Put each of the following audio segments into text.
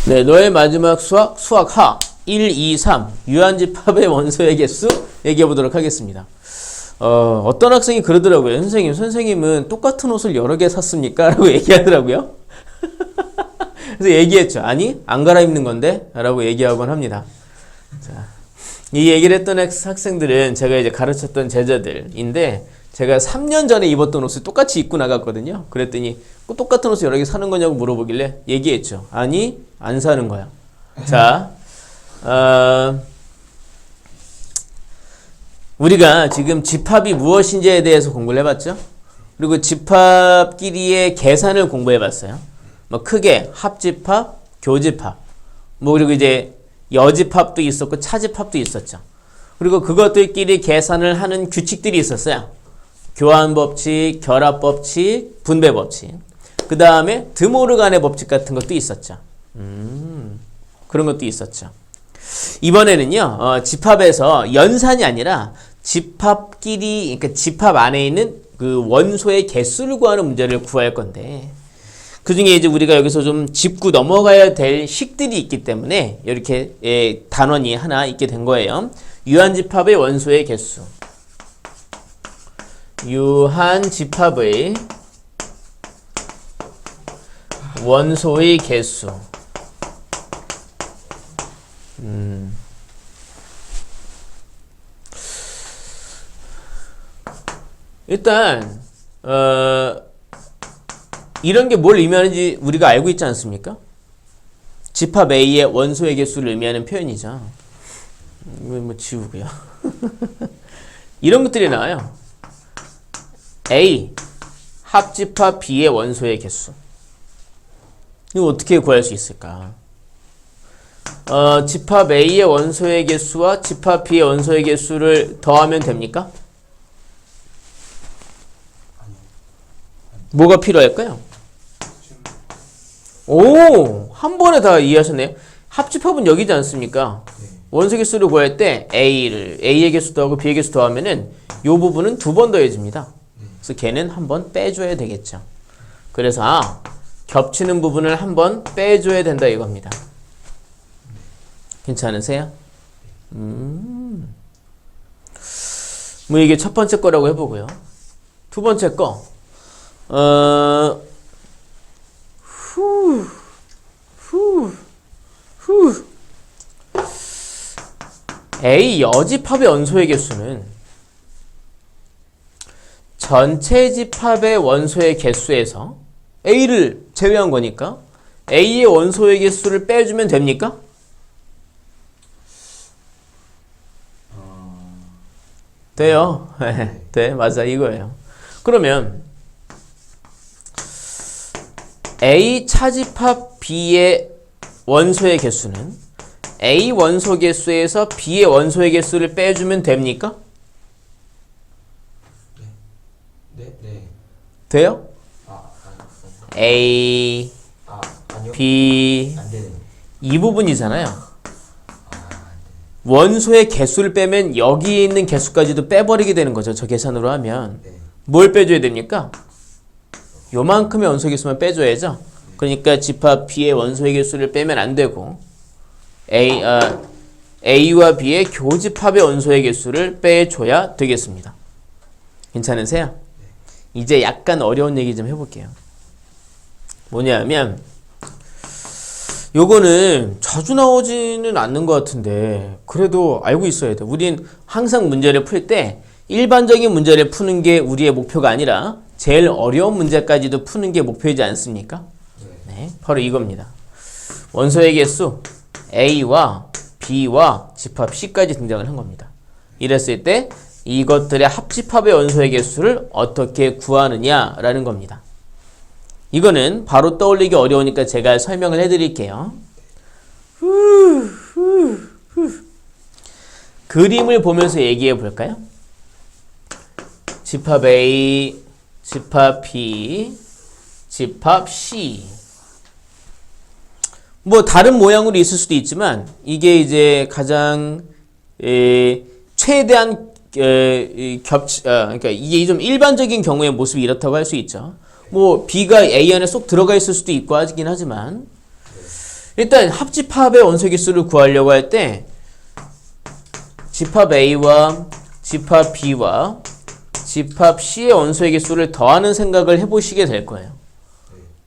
네, 너의 마지막 수학 하 1, 2, 3 유한집합의 원소의 개수 얘기해 보도록 하겠습니다. 어떤 학생이 그러더라고요. 선생님은 똑같은 옷을 여러 개 샀습니까? 라고 얘기하더라고요. 그래서 얘기했죠. 아니, 안 갈아입는 건데? 라고 얘기하곤 합니다. 자, 이 얘기를 했던 학생들은 제가 이제 가르쳤던 제자들인데, 제가 3년 전에 입었던 옷을 똑같이 입고 나갔거든요. 그랬더니 똑같은 옷을 여러 개 사는 거냐고 물어보길래 얘기했죠. 아니, 안 사는 거야. 자, 우리가 지금 집합이 무엇인지에 대해서 공부를 해봤죠. 그리고 집합끼리의 계산을 공부해봤어요. 뭐 크게 합집합, 교집합, 뭐 그리고 이제 여집합도 있었고 차집합도 있었죠. 그리고 그것들끼리 계산을 하는 규칙들이 있었어요. 교환법칙, 결합법칙, 분배법칙. 그 다음에 드모르간의 법칙 같은 것도 있었죠. 그런 것도 있었죠. 이번에는요, 집합에서 연산이 아니라 집합끼리, 그러니까 집합 안에 있는 그 원소의 개수를 구하는 문제를 구할 건데, 그 중에 이제 우리가 여기서 좀 짚고 넘어가야 될 식들이 있기 때문에 이렇게 단원이 하나 있게 된 거예요. 유한집합의 원소의 개수. 유한집합의 원소의 개수. 일단 이런 게 뭘 의미하는지 우리가 알고 있지 않습니까? 집합 A의 원소의 개수를 의미하는 표현이죠. 이거 뭐 지우고요. 이런 것들이 나와요. A 합집합 B의 원소의 개수. 이거 어떻게 구할 수 있을까? 집합 A의 원소의 개수와 집합 B의 원소의 개수를 더하면 됩니까? 뭐가 필요할까요? 오! 한 번에 다 이해하셨네요. 합집합은 여기지 않습니까? 원소 개수를 구할 때 A의 개수 더하고 B의 개수 더하면은 이 부분은 두 번 더해집니다. 그래서 걔는 한 번 빼줘야 되겠죠. 그래서 겹치는 부분을 한 번 빼줘야 된다 이겁니다. 괜찮으세요? 뭐 이게 첫 번째 거라고 해보고요. 두 번째 거. A 여집합의 원소의 개수는 전체 집합의 원소의 개수에서 A를 제외한 거니까 A의 원소의 개수를 빼주면 됩니까? 돼요. 네, 맞아. 이거예요. 그러면 A 차집합 B의 원소의 개수는 A 원소 개수에서 B의 원소의 개수를 빼주면 됩니까? 네. 돼요? A, 아니요. B 안 되네. 이 부분이잖아요. 원소의 개수를 빼면 여기에 있는 개수까지도 빼버리게 되는 거죠. 저 계산으로 하면. 네. 뭘 빼줘야 됩니까? 요만큼의 원소 개수만 빼줘야죠. 그러니까 집합 B의 원소의 개수를 빼면 안 되고 A와 B의 교집합의 원소의 개수를 빼줘야 되겠습니다. 괜찮으세요? 이제 약간 어려운 얘기 좀 해볼게요. 뭐냐면 요거는 자주 나오지는 않는 것 같은데 그래도 알고 있어야 돼. 우린 항상 문제를 풀 때 일반적인 문제를 푸는 게 우리의 목표가 아니라 제일 어려운 문제까지도 푸는 게 목표이지 않습니까? 네, 바로 이겁니다. 원소의 개수 A와 B와 집합 C까지 등장을 한 겁니다. 이랬을 때 이것들의 합집합의 원소의 개수를 어떻게 구하느냐라는 겁니다. 이거는 바로 떠올리기 어려우니까 제가 설명을 해드릴게요. 그림을 보면서 얘기해 볼까요? 집합 A, 집합 B, 집합 C. 뭐 다른 모양으로 있을 수도 있지만 이게 이제 가장 최대한 그러니까 이게 좀 일반적인 경우의 모습이 이렇다고 할 수 있죠. 뭐 B가 A 안에 쏙 들어가 있을 수도 있고 하긴 하지만 일단 합집합의 원소개수를 구하려고 할 때 집합 A와 집합 B와 집합 C의 원소의 개수를 더하는 생각을 해보시게 될 거예요.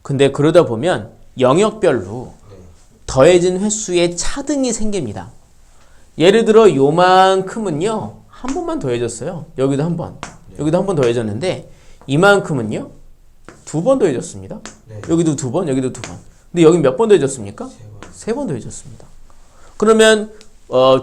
근데 그러다 보면 영역별로 더해진 횟수의 차등이 생깁니다. 예를 들어 요만큼은요 한 번만 더해졌어요. 여기도 한 번, 여기도 한 번 더해졌는데 이만큼은요 두 번 더해졌습니다. 여기도 두 번, 여기도 두 번. 근데 여기 몇 번 더해졌습니까? 세 번 더해졌습니다. 그러면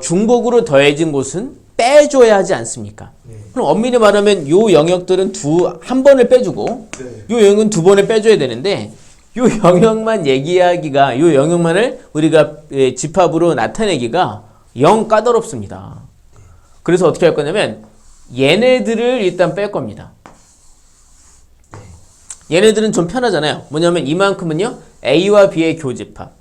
중복으로 더해진 곳은 빼줘야 하지 않습니까? 그럼 엄밀히 말하면 요 영역들은 한 번을 빼주고 요 영역은 두 번을 빼줘야 되는데 요 영역만 얘기하기가 요 영역만을 우리가 집합으로 나타내기가 영 까다롭습니다. 그래서 어떻게 할 거냐면 얘네들을 일단 뺄 겁니다. 얘네들은 좀 편하잖아요. 뭐냐면 이만큼은요 A와 B의 교집합,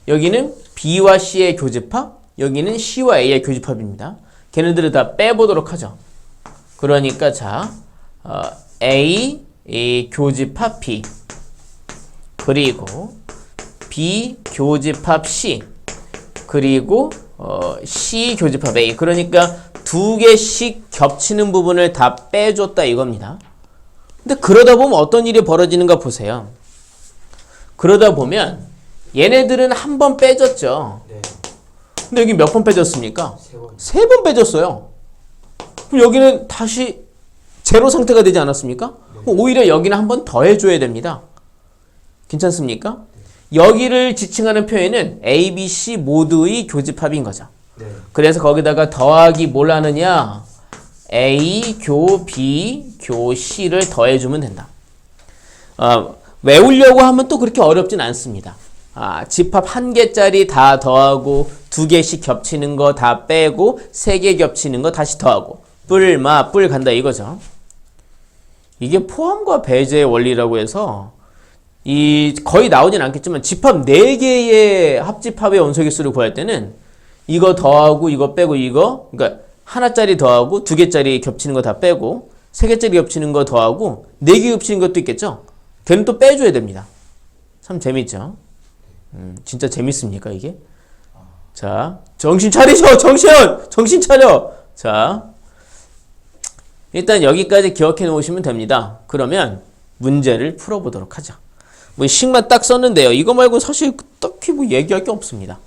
여기는 B와 C의 교집합, 여기는 C와 A의 교집합입니다. 걔네들을 다 빼보도록 하죠. 그러니까 자 A 교집합 B 그리고 B 교집합 C 그리고 C 교집합 A. 그러니까 두 개씩 겹치는 부분을 다 빼줬다 이겁니다. 근데 그러다 보면 어떤 일이 벌어지는가 보세요. 그러다 보면 얘네들은 한 번 빼졌죠. 근데 여기 몇 번 빼졌습니까? 세 번 빼졌어요. 그럼 여기는 다시 제로 상태가 되지 않았습니까? 그럼 오히려 여기는 한 번 더 해줘야 됩니다. 괜찮습니까? 여기를 지칭하는 표현은 A, B, C 모두의 교집합인 거죠. 그래서 거기다가 더하기 뭘 하느냐? A, 교, B, 교, C를 더해주면 된다. 외우려고 하면 또 그렇게 어렵진 않습니다. 집합 한 개짜리 다 더하고 두 개씩 겹치는 거 다 빼고 세 개 겹치는 거 다시 더하고 뿔 간다 이거죠. 이게 포함과 배제의 원리라고 해서 거의 나오진 않겠지만 집합 4개의 합집합의 원소개수를 구할 때는 이거 더하고 이거 빼고 이거 그러니까 하나짜리 더하고 두 개짜리 겹치는 거 다 빼고 세 개짜리 겹치는 거 더하고 4개 겹치는 것도 있겠죠. 걔는 또 빼줘야 됩니다. 참 재밌죠. 진짜 재밌습니까 이게? 자, 정신 차리죠. 정신 차려. 자, 일단 여기까지 기억해 놓으시면 됩니다. 그러면 문제를 풀어보도록 하죠. 뭐 식만 딱 썼는데요. 이거 말고 사실 딱히 뭐 얘기할 게 없습니다.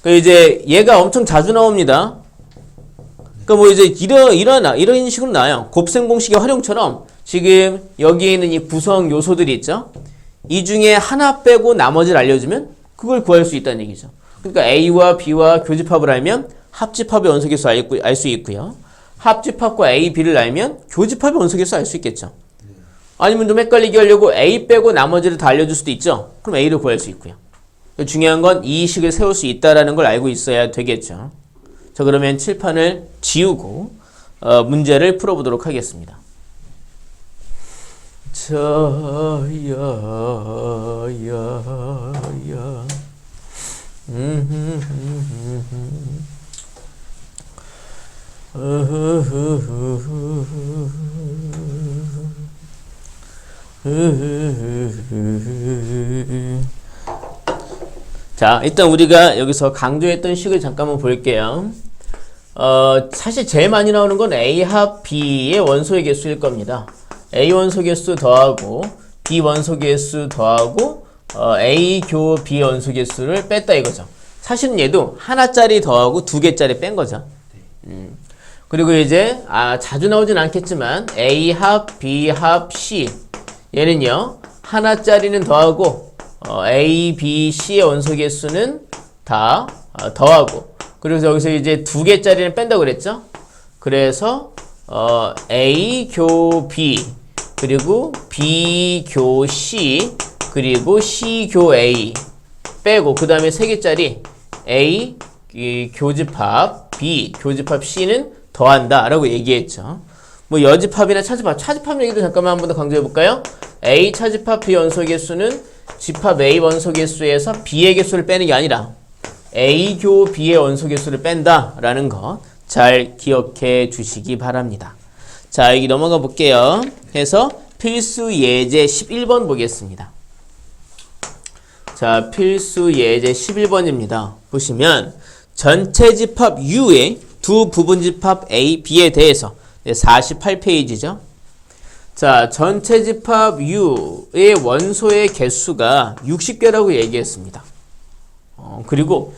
그러니까 이제 얘가 엄청 자주 나옵니다. 그러니까 뭐 이제 이런 식으로 나와요. 곱셈 공식의 활용처럼 지금 여기에 있는 이 구성 요소들이 있죠. 이 중에 하나 빼고 나머지를 알려주면 그걸 구할 수 있다는 얘기죠. 그러니까 A와 B와 교집합을 알면 합집합의 원소개수 알 수 있고요. 합집합과 A, B를 알면 교집합의 원소개수 알 수 있겠죠. 아니면 좀 헷갈리게 하려고 A 빼고 나머지를 다 알려줄 수도 있죠. 그럼 A를 구할 수 있고요. 중요한 건 이 식을 세울 수 있다는 걸 알고 있어야 되겠죠. 자, 그러면 칠판을 지우고 문제를 풀어보도록 하겠습니다. 자, 일단 우리가 여기서 강조했던 식을 잠깐만 볼게요. 사실 제일 많이 나오는 건 A 합 B의 원소의 개수일 겁니다. A 원소 개수 더하고 B 원소 개수 더하고 A 교 B 원소 개수를 뺐다 이거죠. 사실은 얘도 하나짜리 더하고 두 개짜리 뺀 거죠. 그리고 이제 자주 나오진 않겠지만 A 합 B 합 C 얘는요 하나짜리는 더하고 A, B, C의 원소 개수는 다 더하고 그래서 여기서 이제 두 개짜리는 뺀다고 그랬죠. 그래서 A 교 B 그리고 B 교 C 그리고 C 교 A 빼고 그 다음에 세 개짜리 A 교집합 B 교집합 C는 더한다 라고 얘기했죠. 뭐 여집합이나 차집합 얘기도 잠깐만 한 번 더 강조해 볼까요? A 차집합 B 원소 개수는 집합 A 원소 개수에서 B의 개수를 빼는 게 아니라 A 교 B의 원소 개수를 뺀다 라는 거 잘 기억해 주시기 바랍니다. 자, 여기 넘어가 볼게요. 해서 필수 예제 11번 보겠습니다. 자, 필수 예제 11번입니다. 보시면 전체 집합 U의 두 부분 집합 A, B에 대해서 48페이지죠. 자, 전체 집합 U의 원소의 개수가 60개라고 얘기했습니다. 그리고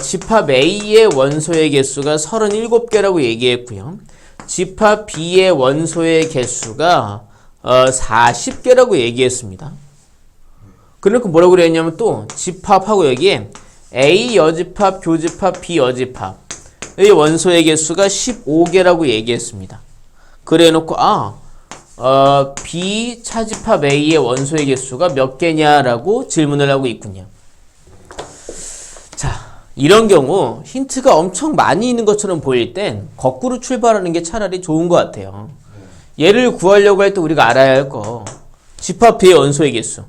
집합 A의 원소의 개수가 37개라고 얘기했고요. 집합 B의 원소의 개수가 40개라고 얘기했습니다. 그러니까 뭐라고 그랬냐면 또 집합하고 여기에 A 여집합, 교집합, B 여집합의 원소의 개수가 15개라고 얘기했습니다. 그래 놓고 B 차집합 A의 원소의 개수가 몇 개냐라고 질문을 하고 있군요. 자, 이런 경우 힌트가 엄청 많이 있는 것처럼 보일 땐 거꾸로 출발하는 게 차라리 좋은 것 같아요. 얘를 구하려고 할 때 우리가 알아야 할 거 집합 B의 원소의 개수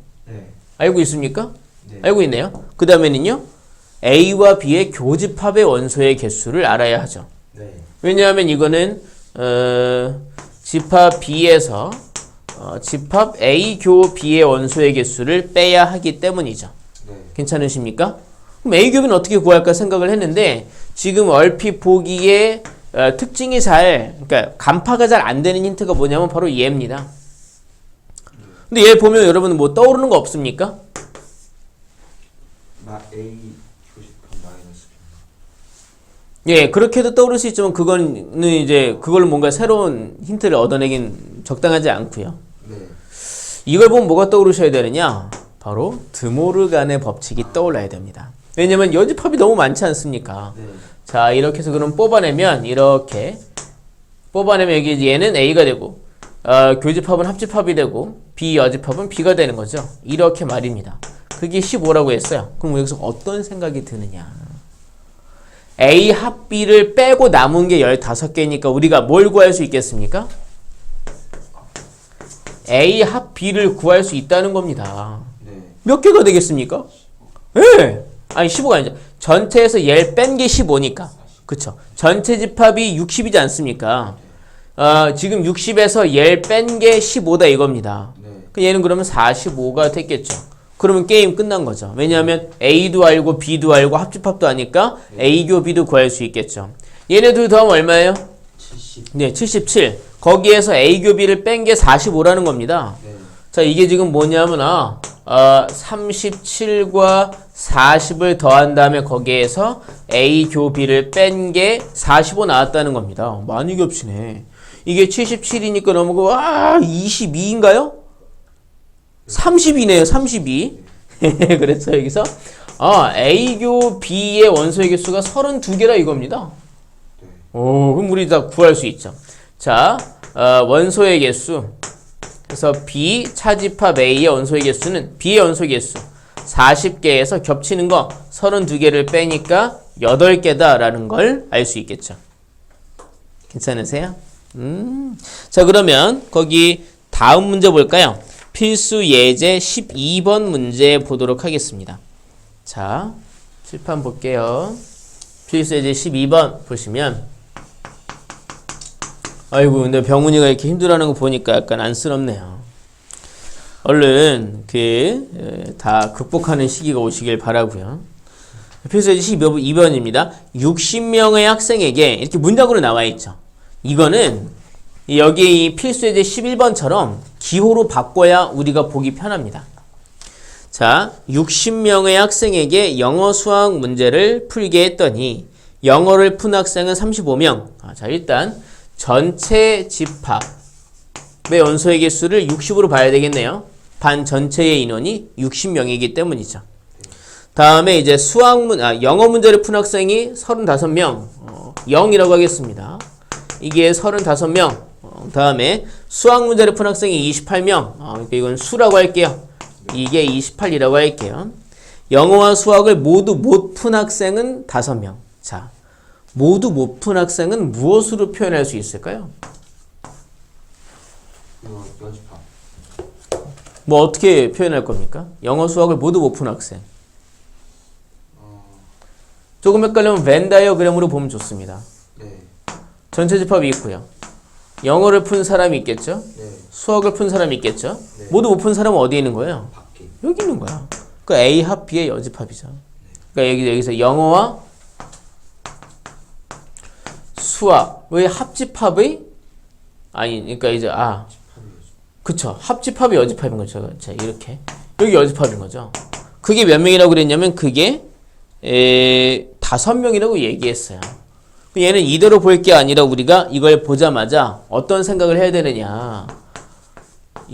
알고 있습니까? 네. 알고 있네요. 그 다음에는요 A와 B의 교집합의 원소의 개수를 알아야 하죠. 네. 왜냐하면 이거는 집합 B에서 집합 A 교 B의 원소의 개수를 빼야 하기 때문이죠. 네. 괜찮으십니까? 그럼 A 교비는 어떻게 구할까 생각을 했는데 지금 얼핏 보기에 특징이 그러니까 간파가 잘 안 되는 힌트가 뭐냐면 바로 얘입니다. 근데 얘 보면 여러분 뭐 떠오르는 거 없습니까? A 교집합 마이너스 예, 그렇게도 떠오를 수 있지만 그거는 이제 그걸로 뭔가 새로운 힌트를 얻어내긴 적당하지 않고요. 네. 이걸 보면 뭐가 떠오르셔야 되느냐? 바로 드모르간의 법칙이 떠올라야 됩니다. 왜냐면 여집합이 너무 많지 않습니까? 네. 자, 이렇게 해서 그럼 뽑아내면 이렇게 뽑아내면 여기 얘는 A가 되고 교집합은 합집합이 되고 B 여집합은 B가 되는 거죠. 이렇게 말입니다. 그게 15라고 했어요. 그럼 여기서 어떤 생각이 드느냐? A 합 B를 빼고 남은 게 15개니까 우리가 뭘 구할 수 있겠습니까? A 합 B를 구할 수 있다는 겁니다. 네. 몇 개가 되겠습니까? 예. 아니 15가 아니죠. 전체에서 얘를 뺀 게 15니까. 그쵸? 전체 집합이 60이지 않습니까? 지금 60에서 얘를 뺀 게 15다 이겁니다. 네. 얘는 그러면 45가 됐겠죠. 그러면 게임 끝난 거죠. 왜냐하면 A도 알고 B도 알고 합집합도 아니까 A교 B도 구할 수 있겠죠. 얘네들 더하면 얼마예요? 70. 네, 77. 거기에서 A교 B를 뺀 게 45라는 겁니다. 네. 자, 이게 지금 뭐냐면 37과 40을 더한 다음에 거기에서 A교 B를 뺀 게 45 나왔다는 겁니다. 많이 겹치네. 이게 77이니까 넘어가고 22인가요? 32네요. 32. 그래서 여기서 A교 B의 원소의 개수가 32개라 이겁니다. 네. 그럼 우리 다 구할 수 있죠. 자, 원소의 개수. 그래서 B 차집합 A의 원소의 개수는 B의 원소의 개수 40개에서 겹치는 거 32개를 빼니까 8개다라는 걸 알 수 있겠죠. 괜찮으세요? 자, 그러면 거기 다음 문제 볼까요? 필수 예제 12번 문제 보도록 하겠습니다. 자, 칠판 볼게요. 필수 예제 12번 보시면 아이고, 근데 병훈이가 이렇게 힘들어하는 거 보니까 약간 안쓰럽네요. 얼른 다 극복하는 시기가 오시길 바라고요. 필수 예제 12번입니다. 60명의 학생에게 이렇게 문장으로 나와 있죠. 이거는 여기 이 필수 예제 11번처럼 기호로 바꿔야 우리가 보기 편합니다. 자, 60명의 학생에게 영어 수학 문제를 풀게 했더니 영어를 푼 학생은 35명. 자, 일단 전체 집합의 원소의 개수를 60으로 봐야 되겠네요. 반 전체의 인원이 60명이기 때문이죠. 다음에 이제 영어 문제를 푼 학생이 35명. 0이라고 하겠습니다. 이게 35명. 다음에 수학 문제를 푼 학생이 28명. 그러니까 이건 수라고 할게요. 이게 28이라고 할게요. 영어와 수학을 모두 못 푼 학생은 5명. 자, 모두 못 푼 학생은 무엇으로 표현할 수 있을까요? 연습합. 뭐 어떻게 표현할 겁니까? 영어 수학을 모두 못 푼 학생. 조금 헷갈리면 벤 다이어그램으로 보면 좋습니다. 네. 전체 집합이 있고요. 영어를 푼 사람이 있겠죠? 네. 수학을 푼 사람이 있겠죠? 네. 모두 못 푼 사람은 어디에 있는 거예요? 밖에. 여기 있는 거야. 그 A 합 B의 여집합이죠. 그러니까 여기서 영어와 수학 왜 합집합의 아니 그러니까 이제 그쵸 합집합이 여집합인 거죠. 자 이렇게 여기 여집합인 거죠. 그게 몇 명이라고 그랬냐면 그게 5명이라고 얘기했어요. 얘는 이대로 볼 게 아니라 우리가 이걸 보자마자 어떤 생각을 해야 되느냐.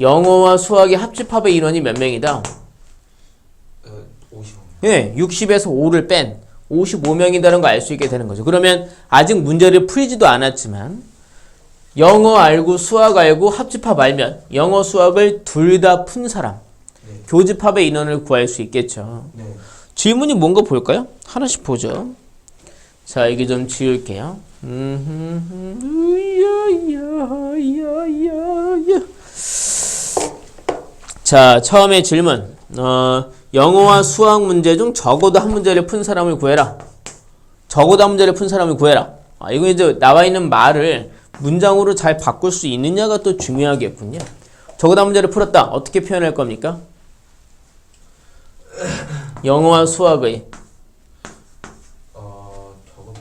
영어와 수학의 합집합의 인원이 몇 명이다? 55명. 예, 60에서 5를 뺀 55명이라는 걸 알 수 있게 되는 거죠. 그러면 아직 문제를 풀지도 않았지만 영어 알고 수학 알고 합집합 알면 영어 수학을 둘 다 푼 사람 네. 교집합의 인원을 구할 수 있겠죠. 네. 질문이 뭔가 볼까요? 하나씩 보죠. 자, 이게 좀 지울게요. 자, 처음에 질문. 영어와 수학 문제 중 적어도 한 문제를 푼 사람을 구해라. 적어도 한 문제를 푼 사람을 구해라. 이거 이제 나와 있는 말을 문장으로 잘 바꿀 수 있느냐가 또 중요하겠군요. 적어도 한 문제를 풀었다. 어떻게 표현할 겁니까? 영어와 수학의 적어도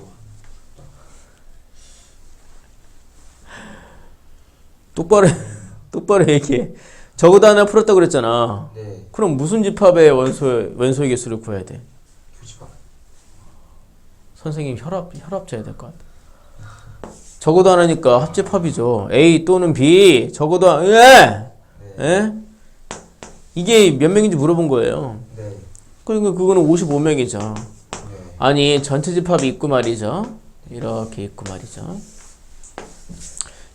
똑바로 얘기해. 적어도 하나 풀었다고 그랬잖아. 네. 그럼 무슨 집합의 원소의 개수를 구해야 돼? 교집합. 선생님 혈압 재야 될 것 같아. 적어도 하나니까 합집합이죠. A 또는 B 적어도 예. 예? 이게 몇 명인지 물어본 거예요. 네. 그러니까 그거는 55명이죠. 네. 아니 전체 집합이 있고 말이죠. 이렇게 있고 말이죠.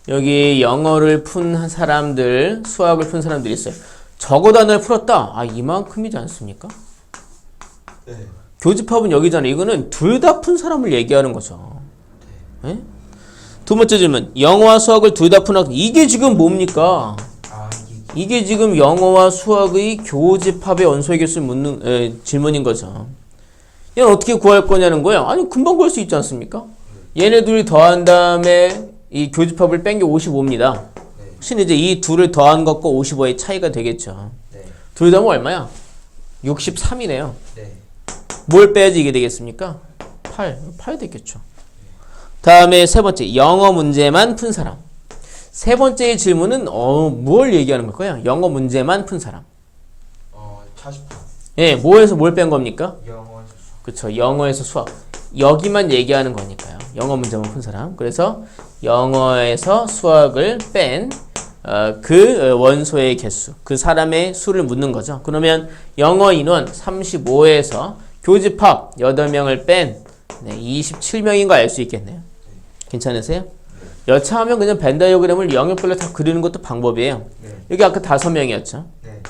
여기 영어를 푼 사람들, 수학을 푼 사람들이 있어요. 적어도 하나를 풀었다. 이만큼이지 않습니까? 네. 교집합은 여기잖아요. 이거는 둘 다 푼 사람을 얘기하는 거죠. 네? 두 번째 질문. 영어와 수학을 둘 다 푼 학생. 이게 지금 뭡니까? 이게 지금 영어와 수학의 교집합의 원소의 개수를 묻는 질문인 거죠. 얘는 어떻게 구할 거냐는 거예요. 아니 금방 구할 수 있지 않습니까? 얘네 둘이 더한 다음에 이 교집합을 뺀 게 55입니다. 혹시 이제 이 둘을 더한 것과 55의 차이가 되겠죠. 네. 둘 더하면 얼마야? 63이네요. 네. 뭘 빼야지 이게 되겠습니까? 8 되겠죠. 다음에 세 번째, 영어 문제만 푼 사람. 세 번째의 질문은 뭘 얘기하는 걸까요? 영어 문제만 푼 사람. 40%. 예, 뭐에서 뭘 뺀 겁니까? 영어. 그쵸, 영어에서 수학. 여기만 얘기하는 거니까요. 영어 문제만 푼 사람. 그래서 영어에서 수학을 뺀 그 원소의 개수, 그 사람의 수를 묻는 거죠. 그러면 영어 인원 35에서 교집합 8명을 뺀 27명인 거 알 수 있겠네요. 괜찮으세요? 여차하면 그냥 벤 다이어그램을 영역별로 다 그리는 것도 방법이에요. 여기 아까 5명이었죠. 네.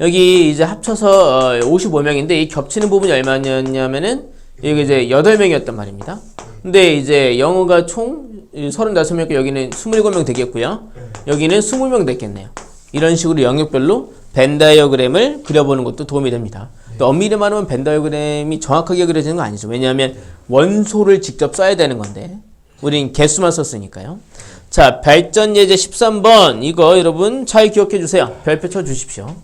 여기 이제 합쳐서 55명인데 이 겹치는 부분이 얼마냐면은 여기 이제 8명이었단 말입니다. 근데 이제 영어가 총 35명이고 여기는 27명 되겠고요. 여기는 20명 됐겠네요. 이런 식으로 영역별로 벤 다이어그램을 그려보는 것도 도움이 됩니다. 또 엄밀히 말하면 벤 다이어그램이 정확하게 그려지는 건 아니죠. 왜냐하면 원소를 직접 써야 되는 건데 우린 개수만 썼으니까요. 자, 발전 예제 13번 이거 여러분 잘 기억해 주세요. 별표 쳐 주십시오.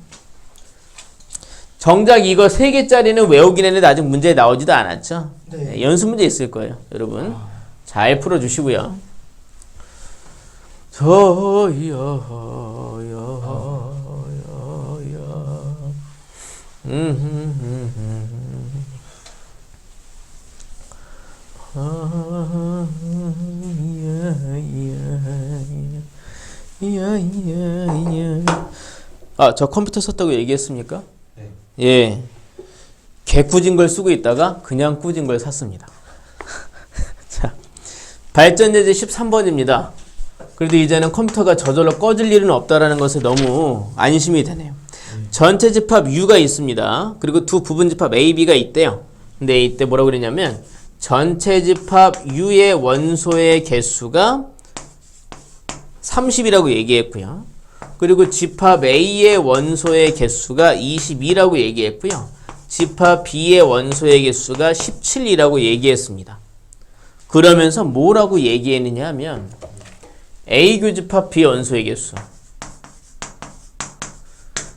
정작 이거 3개짜리는 외우긴 했는데 아직 문제에 나오지도 않았죠. 네, 연습 문제 있을 거예요. 여러분 잘 풀어주시고요. 저 컴퓨터 썼다고 얘기했습니까? 네. 예. 개꾸진 걸 쓰고 있다가 그냥 꾸진 걸 샀습니다. 자, 발전 예제 13번입니다. 그래도 이제는 컴퓨터가 저절로 꺼질 일은 없다라는 것에 너무 안심이 되네요. 전체 집합 U가 있습니다. 그리고 두 부분 집합 A, B가 있대요. 근데 이때 뭐라고 그랬냐면 전체 집합 U의 원소의 개수가 30이라고 얘기했고요. 그리고 집합 A의 원소의 개수가 22라고 얘기했고요. 집합 B의 원소의 개수가 17이라고 얘기했습니다. 그러면서 뭐라고 얘기했느냐 하면 A 교집합 B 원소의 개수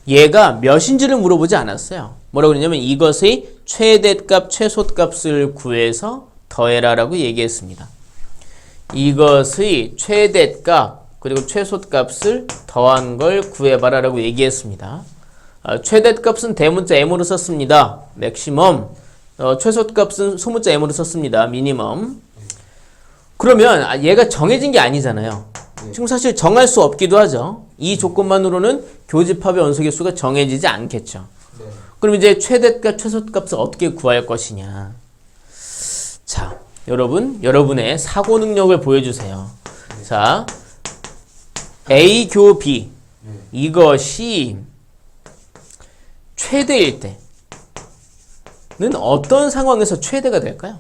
얘가 몇인지를 물어보지 않았어요. 뭐라고 그랬냐면 이것의 최대값, 최소값을 구해서 더해라라고 얘기했습니다. 이것의 최대값 그리고 최소값을 더한 걸 구해봐라라고 얘기했습니다. 최대값은 대문자 M으로 썼습니다. 맥시멈. 최소값은 소문자 M으로 썼습니다. 미니멈. 그러면 얘가 정해진 게 아니잖아요. 지금 사실 정할 수 없기도 하죠. 이 조건만으로는 교집합의 원소개수가 정해지지 않겠죠. 네. 그럼 이제 최대값, 최소값을 어떻게 구할 것이냐. 자, 여러분의 사고 능력을 보여주세요. 자, A 교 B. 이것이 최대일 때는 어떤 상황에서 최대가 될까요?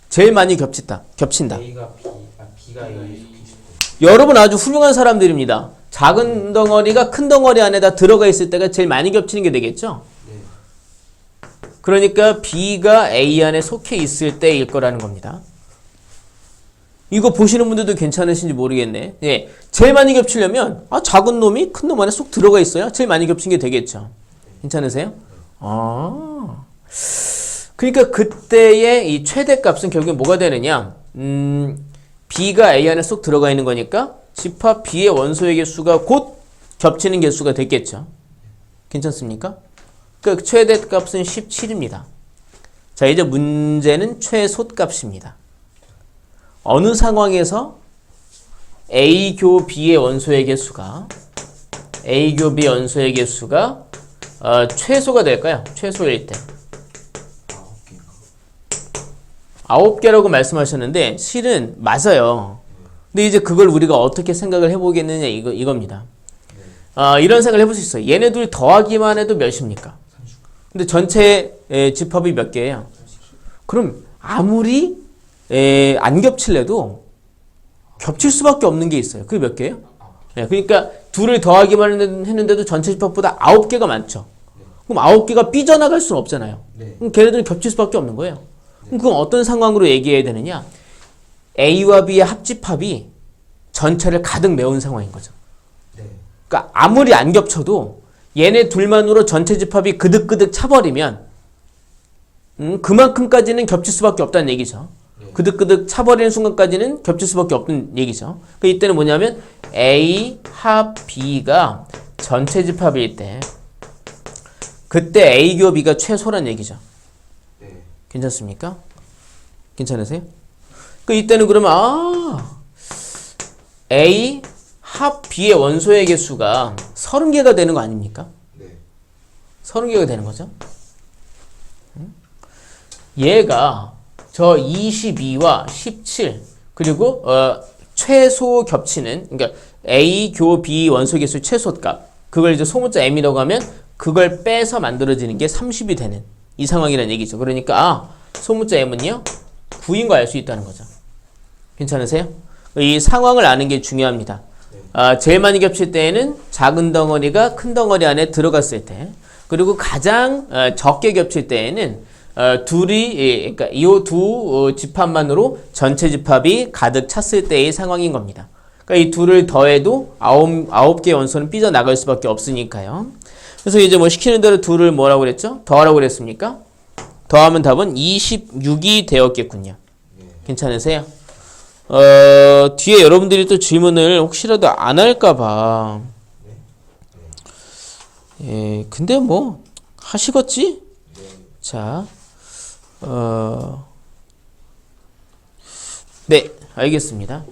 제일 많이 겹친다. A가 B, B가 A에 속해 있을 때. 여러분 아주 훌륭한 사람들입니다. 작은 덩어리가 큰 덩어리 안에다 들어가 있을 때가 제일 많이 겹치는 게 되겠죠? 네. 그러니까 B가 A 안에 속해 있을 때일 거라는 겁니다. 이거 보시는 분들도 괜찮으신지 모르겠네. 예. 제일 많이 겹치려면 작은 놈이 큰 놈 안에 쏙 들어가 있어야 제일 많이 겹친 게 되겠죠. 괜찮으세요? 그러니까 그때의 이 최대값은 결국에 뭐가 되느냐? B가 A 안에 쏙 들어가 있는 거니까 집합 B의 원소의 개수가 곧 겹치는 개수가 됐겠죠. 괜찮습니까? 그 최대값은 17입니다. 자, 이제 문제는 최소값입니다. 어느 상황에서 A 교 B의 원소의 개수가 최소가 될까요? 최소일 때. 9개라고 말씀하셨는데 실은 맞아요. 근데 이제 그걸 우리가 어떻게 생각을 해보겠느냐 이겁니다. 이런 생각을 해볼 수 있어요. 얘네들 더하기만 해도 몇입니까? 근데 전체 집합이 몇 개예요? 그럼 아무리 안 겹칠래도 겹칠 수밖에 없는 게 있어요. 그게 몇 개예요? 그러니까 둘을 더하기만 했는데도 전체 집합보다 9개가 많죠. 그럼 9개가 삐져나갈 수는 없잖아요. 그럼 걔네들은 겹칠 수밖에 없는 거예요. 그럼 그건 어떤 상황으로 얘기해야 되느냐? A와 B의 합집합이 전체를 가득 메운 상황인 거죠. 그러니까 아무리 안 겹쳐도 얘네 둘만으로 전체 집합이 그득그득 차버리면 그만큼까지는 겹칠 수밖에 없다는 얘기죠. 그득그득 차버리는 순간까지는 겹칠 수밖에 없는 얘기죠. 그 이때는 뭐냐면 A 합 B가 전체 집합일 때 그때 A 교 B가 최소란 얘기죠. 괜찮습니까? 괜찮으세요? 그 이때는 그러면 A 합 B의 원소의 개수가 30개가 되는 거 아닙니까? 30개가 되는 거죠. 얘가 저 22와 17 그리고 최소 겹치는 그러니까 A 교 B 원소 개수 최소값 그걸 이제 소문자 M이라고 하면 그걸 빼서 만들어지는 게 30이 되는 이 상황이라는 얘기죠. 그러니까 소문자 M은요 9인 거 알 수 있다는 거죠. 괜찮으세요? 이 상황을 아는 게 중요합니다. 제일 많이 겹칠 때에는 작은 덩어리가 큰 덩어리 안에 들어갔을 때 그리고 가장 적게 겹칠 때에는 그러니까 이 두 집합만으로 전체 집합이 가득 찼을 때의 상황인 겁니다. 그러니까 이 둘을 더해도 9개 원소는 삐져나갈 수밖에 없으니까요. 그래서 이제 뭐 시키는 대로 둘을 뭐라고 그랬죠? 더하라고 그랬습니까? 더하면 답은 26이 되었겠군요. 괜찮으세요? 뒤에 여러분들이 또 질문을 혹시라도 안 할까봐. 예, 근데 뭐, 하시겠지? 자, 네, 알겠습니다.